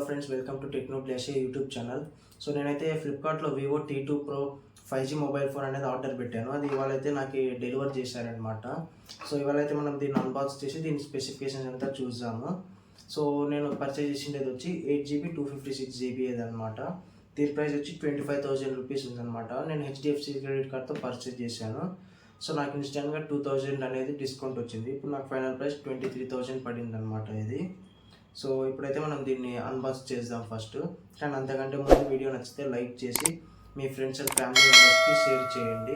Friends, welcome to టెక్నోప్లేషియా YouTube channel. So నేనైతే ఫ్లిప్కార్ట్లో Vivo T2 Pro 5G mobile phone అనేది ఆర్డర్ పెట్టాను. అది ఇవాళైతే నాకు డెలివర్ చేశారనమాట. సో ఇవాళైతే మనం దీన్ని అన్బాక్స్ చేసి దీని స్పెసిఫికేషన్స్ అంతా చూద్దాము. సో నేను పర్చేజ్ చేసిండేది వచ్చి 8GB 256GB అనమాట. దీని ప్రైస్ వచ్చి 25,000 రూపీస్ ఉందన్నమాట. నేను HDFC క్రెడిట్ కార్డ్తో పర్చేజ్ చేశాను. సో నాకు ఇన్స్టెంట్గా 2000 అనేది డిస్కౌంట్ వచ్చింది. ఇప్పుడు నాకు ఫైనల్ ప్రైస్ 23,000 పడింది అనమాట ఇది. సో ఇప్పుడైతే మనం దీన్ని అన్బాక్స్ చేద్దాం ఫస్ట్. కానీ అంతకంటే ముందు వీడియో నచ్చితే లైక్ చేసి మీ ఫ్రెండ్స్ అండ్ ఫ్యామిలీ మెంబర్స్కి షేర్ చేయండి.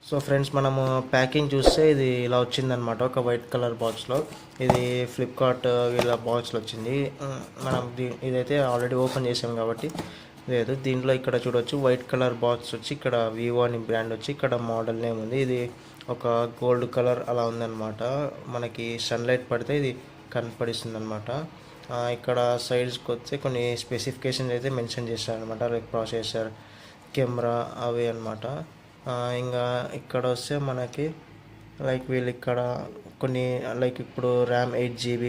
సో ఫ్రెండ్స్, మనము ప్యాకింగ్ చూస్తే ఇది ఇలా వచ్చిందనమాట, ఒక వైట్ కలర్ బాక్స్లో. ఇది ఫ్లిప్కార్ట్ వీళ్ళ బాక్స్లో వచ్చింది. మనం ఇదైతే ఆల్రెడీ ఓపెన్ చేసాం కాబట్టి లేదు. దీంట్లో ఇక్కడ చూడవచ్చు వైట్ కలర్ బాక్స్ వచ్చి ఇక్కడ వివో అని బ్రాండ్ వచ్చి ఇక్కడ మోడల్ నేమ్ ఉంది. ఇది ఒక గోల్డ్ కలర్ అలా ఉందన్నమాట. మనకి సన్లైట్ పడితే ఇది కనపడిస్తుంది అనమాట. ఇక్కడ సైడ్స్కి వస్తే కొన్ని స్పెసిఫికేషన్స్ అయితే మెన్షన్ చేశారనమాట, లైక్ ప్రాసెసర్, కెమెరా అవి అనమాట. ఇంకా ఇక్కడ వస్తే మనకి లైక్ వీళ్ళు ఇక్కడ కొన్ని లైక్ ఇప్పుడు ర్యామ్ 8GB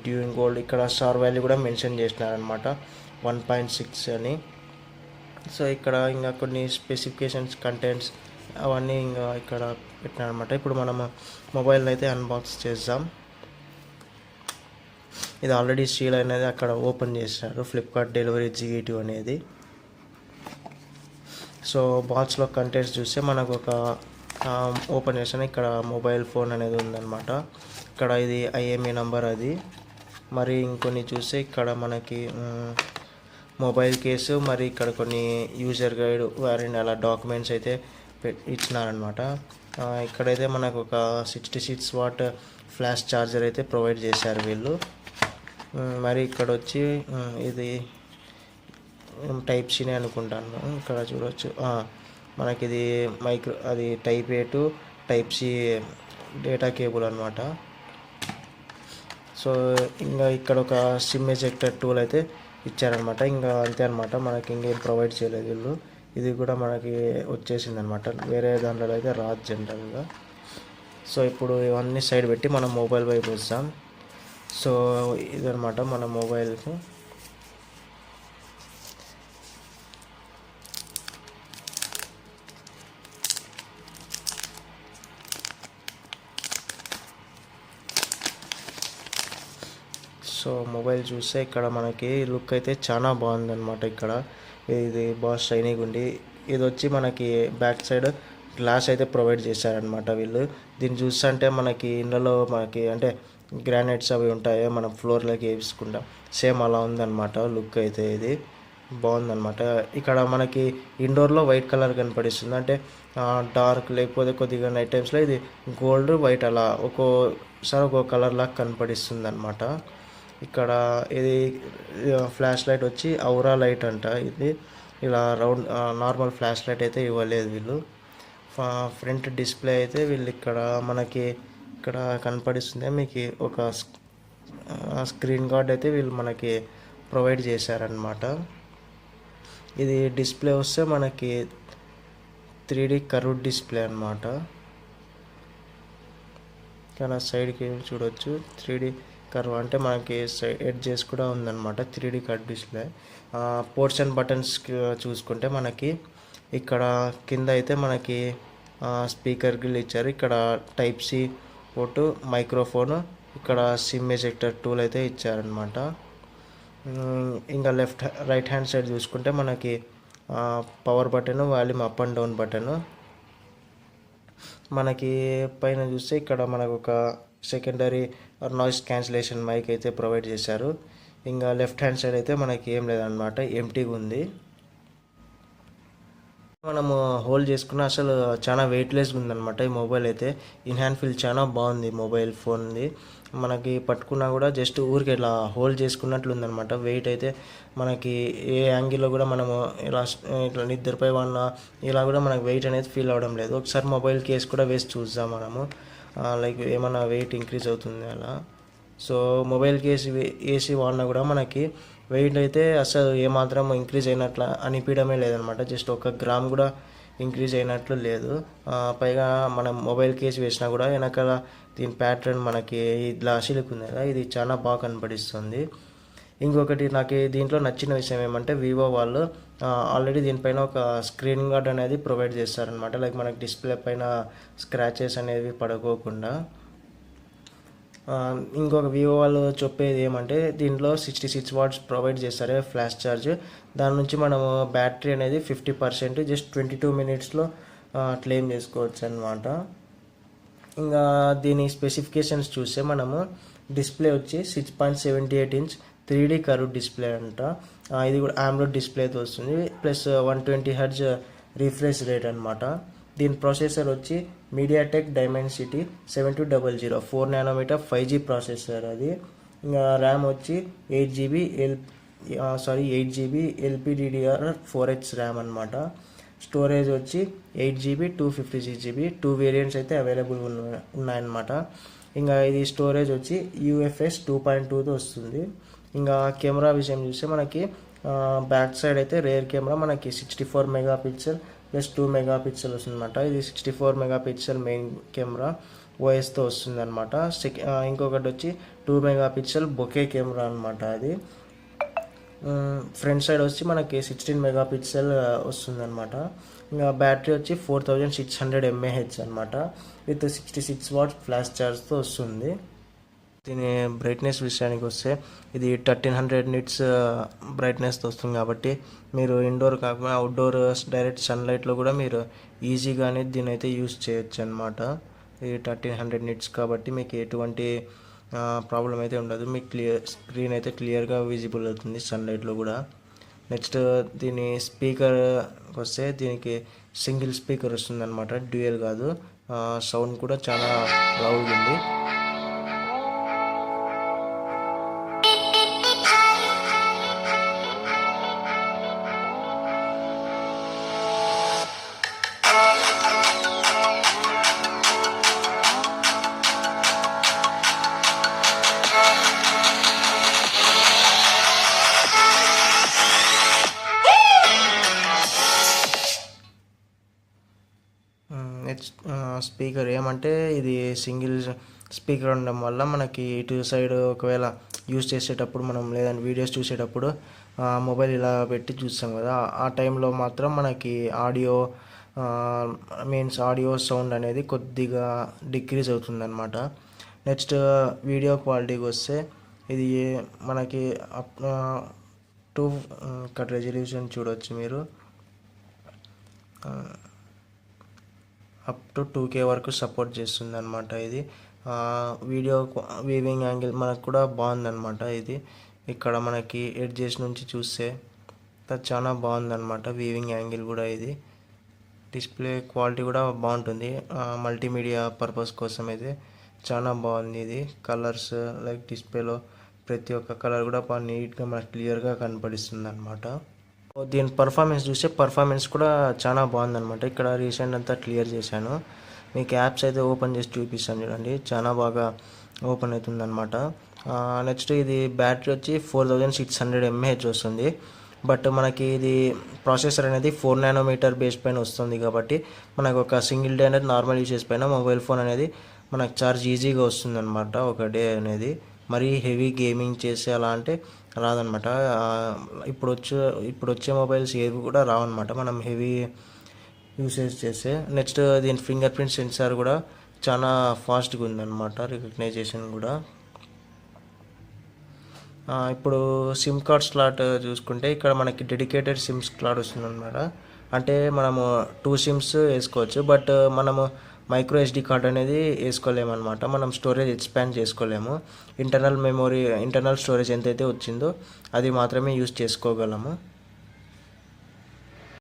డ్యూయింగ్ గోల్డ్, ఇక్కడ స్టార్ వాల్యూ కూడా మెన్షన్ చేసినారనమాట 1.6 అని. సో ఇక్కడ ఇంకా కొన్ని స్పెసిఫికేషన్స్, కంటెంట్స్ అవన్నీ ఇంకా ఇక్కడ పెట్టినారనమాట. ఇప్పుడు మనం మొబైల్ అయితే అన్బాక్స్ చేద్దాం. ఇది ఆల్రెడీ సీల్ అనేది అక్కడ ఓపెన్ చేశారు, ఫ్లిప్కార్ట్ డెలివరీ G2 అనేది. సో బాక్స్లో కంటెంట్స్ చూస్తే మనకు ఒక ఓపెన్ చేసిన ఇక్కడ మొబైల్ ఫోన్ అనేది ఉందన్నమాట. ఇక్కడ ఇది IMEI నెంబర్ అది. మరి ఇంకొన్ని చూస్తే ఇక్కడ మనకి మొబైల్ కేసు, మరి ఇక్కడ కొన్ని యూజర్ గైడ్, వారంటీ అలా డాక్యుమెంట్స్ అయితే ఇచ్చినారనమాట. ఇక్కడైతే మనకు ఒక 66 వాట్ ఫ్లాష్ ఛార్జర్ అయితే ప్రొవైడ్ చేశారు వీళ్ళు. మరి ఇక్కడ వచ్చి ఇది టైప్ సినే అనుకుంటాను. ఇక్కడ చూడవచ్చు మనకి ఇది అది type A to type C data cable అనమాట. సో ఇంకా ఇక్కడ ఒక సిమ్ ఎజెక్టర్ టూల్ అయితే ఇచ్చారనమాట. ఇంకా అంతే అనమాట, మనకి ఇంకేం ప్రొవైడ్ చేయలేదు వీళ్ళు. ఇది కూడా మనకి వచ్చేసింది అనమాట, వేరే దాంట్లో అయితే రాదు జనరల్గా. సో ఇప్పుడు ఇవన్నీ సైడ్ పెట్టి మనం మొబైల్ వైపు వస్తాం. సో ఇదనమాట మన మొబైల్కి. సో మొబైల్ చూస్తే ఇక్కడ మనకి లుక్ అయితే చాలా బాగుందన్నమాట. ఇక్కడ ఇది బాగా షైనీగా ఉండి, ఇది వచ్చి మనకి బ్యాక్ సైడ్ గ్లాస్ అయితే ప్రొవైడ్ చేశారనమాట వీళ్ళు. దీన్ని చూస్తుంటే మనకి ఇళ్ళలో మనకి అంటే గ్రానైట్స్ అవి ఉంటాయి, మనం ఫ్లోర్లోకి వేసుకుంటాం, సేమ్ అలా ఉందన్నమాట లుక్ అయితే. ఇది బాగుందన్నమాట. ఇక్కడ మనకి ఇండోర్లో వైట్ కలర్ కనపడిస్తుంది, అంటే డార్క్ లేకపోతే కొద్దిగా నైట్ టైమ్స్లో ఇది గోల్డ్ వైట్ అలా ఒక్కోసారి ఒక్కో కలర్ లాగా కనపడిస్తుంది అనమాట. ఇక్కడ ఇది ఫ్లాష్ లైట్ వచ్చి ఔరా లైట్ అంట. ఇది ఇలా రౌండ్ నార్మల్ ఫ్లాష్ లైట్ అయితే ఇవ్వలేదు వీళ్ళు. ఫ్రంట్ డిస్ప్లే అయితే వీళ్ళు ఇక్కడ మనకి ఇక్కడ కనపడిస్తుంది మీకు ఒక స్క్రీన్ గార్డ్ అయితే వీళ్ళు మనకి ప్రొవైడ్ చేశారనమాట. ఇది డిస్ప్లే వస్తే మనకి 3D కర్వ్డ్ డిస్ప్లే అనమాట. ఇక్కడ సైడ్కి చూడవచ్చు 3D కర్వ్, అంటే మనకి ఎడ్జెస్ కూడా ఉందన్నమాట 3D curve display. Ports and buttons చూసుకుంటే మనకి ఇక్కడ కింద అయితే మనకి స్పీకర్ గ్రిల్ ఇచ్చారు, ఇక్కడ టైప్ C పోర్టు, మైక్రోఫోన్, ఇక్కడ సిమ్ ఎజెక్టర్ టూల్ అయితే ఇచ్చారనమాట. ఇంకా రైట్ హ్యాండ్ సైడ్ చూసుకుంటే మనకి power button, volume up and down button. మనకి పైన చూస్తే ఇక్కడ మనకు ఒక సెకండరీ నాయిస్ క్యాన్సిలేషన్ మైక్ అయితే ప్రొవైడ్ చేశారు. ఇంకా లెఫ్ట్ హ్యాండ్ సైడ్ అయితే మనకి ఏం లేదనమాట, ఎంటీగా ఉంది. మనము హోల్డ్ చేసుకున్న అసలు చాలా వెయిట్లెస్గా ఉందన్నమాట ఈ మొబైల్ అయితే. ఇన్ హ్యాండ్ ఫీల్ చాలా బాగుంది మొబైల్ ఫోన్ది. మనకి పట్టుకున్నా కూడా జస్ట్ ఊరికి ఇట్లా హోల్డ్ చేసుకున్నట్లు ఉందన్నమాట. వెయిట్ అయితే మనకి ఏ యాంగిల్లో కూడా మనము ఇట్లా నిద్రపై ఉన్న ఇలా కూడా మనకు వెయిట్ అనేది ఫీల్ అవ్వడం లేదు. ఒకసారి మొబైల్ కేస్ కూడా వేసి చూద్దాం మనము, లైక్ ఏమన్నా వెయిట్ ఇంక్రీజ్ అవుతుంది అలా. సో మొబైల్ కేసు ఏసీ వాడినా కూడా మనకి వెయిట్ అయితే అసలు ఏమాత్రం ఇంక్రీజ్ అయినట్లు అనిపించడమే లేదనమాట. జస్ట్ 1 గ్రామ్ కూడా ఇంక్రీజ్ అయినట్లు లేదు. పైగా మనం మొబైల్ కేసు వేసినా కూడా వెనకాల దీని ప్యాటర్న్ మనకి ఈ గ్లాసీలకు ఉంది కదా, ఇది చాలా బాగా కనపడిస్తుంది. ఇంకొకటి నాకు దీంట్లో నచ్చిన విషయం ఏమంటే వివో వాళ్ళు ఆల్రెడీ దీనిపైన ఒక స్క్రీన్ గార్డ్ అనేది ప్రొవైడ్ చేస్తారనమాట. లైక్ మనకి డిస్ప్లే పైన స్క్రాచెస్ అనేవి పడుకోకుండా. ఇంకొక వివో వాళ్ళు చెప్పేది ఏమంటే దీంట్లో 66 వాట్స్ ప్రొవైడ్ చేస్తారు ఫ్లాష్ ఛార్జ్. దాని నుంచి మనము బ్యాటరీ అనేది 50% జస్ట్ 22 మినిట్స్లో క్లెయిమ్ చేసుకోవచ్చు అనమాట. ఇంకా దీని స్పెసిఫికేషన్స్ చూస్తే మనము డిస్ప్లే వచ్చి 6.78 ఇంచ్ 3D కర్వ్ డిస్ప్లే అంట. ఇది కూడా AMOLED డిస్ప్లేతో వస్తుంది. ప్లస్ 120 హెర్ట్జ్ రిఫ్రెష్ రేట్ అనమాట. దీని ప్రాసెసర్ వచ్చి MediaTek Dimensity 7200 4 nanometre 5G processor అది. ఇంకా ర్యామ్ వచ్చి 8GB LPDDR4H ర్యామ్ అనమాట. స్టోరేజ్ వచ్చి 8GB 256GB 2 వేరియంట్స్ అయితే అవైలబుల్ ఉన్నాయన్నమాట. ఇంకా ఇది స్టోరేజ్ వచ్చి UFS 2.2తో వస్తుంది. ఇంకా కెమెరా విషయం చూస్తే మనకి బ్యాక్ సైడ్ అయితే రేర్ కెమెరా మనకి 64 మెగాపిక్సెల్ ప్లస్ 2 మెగాపిక్సెల్ వస్తుంది అనమాట. ఇది 64 మెగాపిక్సెల్ మెయిన్ కెమెరా OSతో వస్తుంది అనమాట. ఇంకొకటి వచ్చి 2 మెగాపిక్సెల్ బొకే కెమెరా అనమాట. అది ఫ్రంట్ సైడ్ వచ్చి మనకి 16 మెగాపిక్సెల్ వస్తుంది అనమాట. ఇంకా బ్యాటరీ వచ్చి 4600 mAh అనమాట. విత్ 66 వాట్స్ ఫ్లాష్ ఛార్జ్తో వస్తుంది. దీని బ్రైట్నెస్ విషయానికి వస్తే ఇది 1300 నిట్స్ బ్రైట్నెస్తో వస్తుంది కాబట్టి మీరు ఇండోర్ కాకుండా అవుట్డోర్ డైరెక్ట్ సన్లైట్లో కూడా మీరు ఈజీగానే దీని అయితే యూస్ చేయొచ్చు అనమాట. ఇది 1300 నిట్స్ కాబట్టి మీకు ఎటువంటి ప్రాబ్లం అయితే ఉండదు. మీకు స్క్రీన్ అయితే క్లియర్గా విజిబుల్ అవుతుంది సన్లైట్లో కూడా. నెక్స్ట్ దీని స్పీకర్ వస్తే దీనికి సింగిల్ స్పీకర్ వస్తుంది అనమాట, డ్యూయల్ కాదు. సౌండ్ కూడా చాలా లౌడ్గా ఉంది. స్పీకర్ ఏమంటే ఇది సింగిల్ స్పీకర్ ఉండడం వల్ల మనకి ఇటు సైడ్ ఒకవేళ యూజ్ చేసేటప్పుడు మనం లేదంటే వీడియోస్ చూసేటప్పుడు మొబైల్ ఇలా పెట్టి చూస్తాం కదా, ఆ టైంలో మాత్రం మనకి ఆడియో సౌండ్ అనేది కొద్దిగా డిక్రీజ్ అవుతుందన్నమాట. నెక్స్ట్ వీడియో క్వాలిటీకి వస్తే ఇది మనకి ఇక్కడ రెజల్యూషన్ చూడవచ్చు మీరు, అప్ టు 2K వరకు సపోర్ట్ చేస్తుంది అనమాట. ఇది వీడియో వీవింగ్ యాంగిల్ మనకు కూడా బాగుందన్నమాట. ఇది ఇక్కడ మనకి ఎడ్జెస్ నుంచి చూస్తే చాలా బాగుందన్నమాట వీవింగ్ యాంగిల్ కూడా. ఇది డిస్ప్లే క్వాలిటీ కూడా బాగుంటుంది, మల్టీమీడియా పర్పస్ కోసం అయితే చాలా బాగుంది. ఇది కలర్స్ లైక్ డిస్ప్లేలో ప్రతి ఒక్క కలర్ కూడా బాగా నీట్గా మనకు క్లియర్గా కనపడిస్తుంది అనమాట. దీని పర్ఫార్మెన్స్ చూస్తే పర్ఫార్మెన్స్ కూడా చాలా బాగుందన్నమాట. ఇక్కడ రీసెంట్ అంతా క్లియర్ చేశాను, మీకు యాప్స్ అయితే ఓపెన్ చేసి చూపిస్తాను చూడండి, చాలా బాగా ఓపెన్ అవుతుందన్నమాట. నెక్స్ట్ ఇది బ్యాటరీ వచ్చి 4600 mAh వస్తుంది. బట్ మనకి ఇది ప్రాసెసర్ అనేది 4 నానోమీటర్ బేస్ పైన వస్తుంది కాబట్టి మనకు ఒక సింగిల్ డే అనేది నార్మల్ యూసేజ్ పైన మొబైల్ ఫోన్ అనేది మనకు ఛార్జ్ ఈజీగా వస్తుందన్నమాట ఒక డే అనేది. మరీ హెవీ గేమింగ్ చేసే అలా అంటే రాదనమాట. ఇప్పుడు వచ్చే మొబైల్స్ ఏవి కూడా రావన్నమాట మనం హెవీ యూసేజ్ చేస్తే. నెక్స్ట్ దీని ఫింగర్ ప్రింట్ సెన్సార్ కూడా చాలా ఫాస్ట్గా ఉందన్నమాట, రికగ్నైజేషన్ కూడా. ఇప్పుడు సిమ్ కార్డ్ స్లాట్ చూసుకుంటే ఇక్కడ మనకి డెడికేటెడ్ సిమ్ స్లాట్ వస్తుందన్నమాట. అంటే మనము 2 సిమ్స్ వేసుకోవచ్చు, బట్ మనము మైక్రో SD కార్డ్ అనేది వేసుకోలేమన్నమాట. మనం స్టోరేజ్ ఎక్స్పాండ్ చేసుకోలేము. ఇంటర్నల్ స్టోరేజ్ ఎంతైతే వచ్చిందో అది మాత్రమే యూజ్ చేసుకోగలము.